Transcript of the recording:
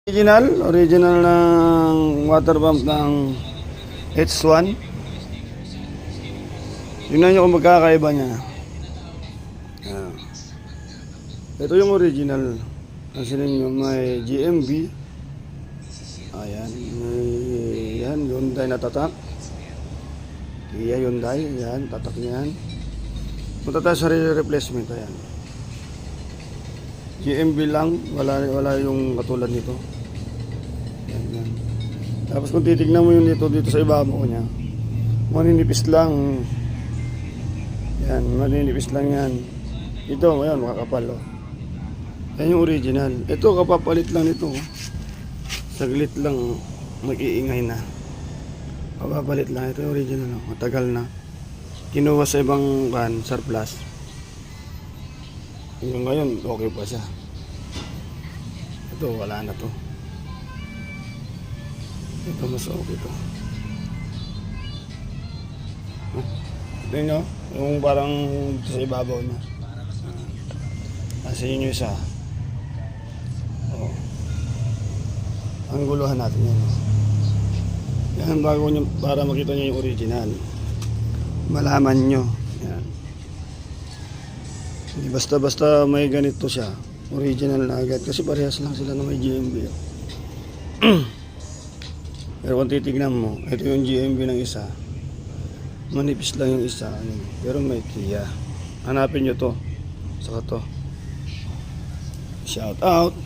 Original ng water pump ng H1. Tingnan nyo kung magkakaiba niya. Ayan. Ito yung original. Kasi ninyo may GMB. Ayan. May yan, Hyundai na tatak. Kia Hyundai. Yan, tatak niyan. Punta tayo sa replacement. Ayan. GMB lang. Wala yung katulad nito. Yan. Tapos kung titignan mo yung dito sa ibabaw niya, maninipis lang. Yan, maninipis lang yan. Ito, ayan, makakapal. Oh. Yan yung original. Ito, kapapalit lang nito. Saglit lang, mag-iingay na. Kapapalit lang. Ito yung original. Oh. Matagal na. Kinuha sa ibang surplus. Yung ngayon, okay pa siya. Ito, wala na to. Ito mas okay to. Tingnan nyo, yung parang sa ibabaw niya. Kasi yun yung isa. Oh. Ang guluhan natin yan. Yan, bago nyo, para makita nyo yung original. Malaman nyo. Yan. Hindi basta-basta may ganito siya. Original na agad. Kasi parehas lang sila na may GMB. Pero kung titignan mo, ito yung GMB ng isa. Manipis lang yung isa. Pero may Kia. Hanapin nyo to. Saka to. Shout out.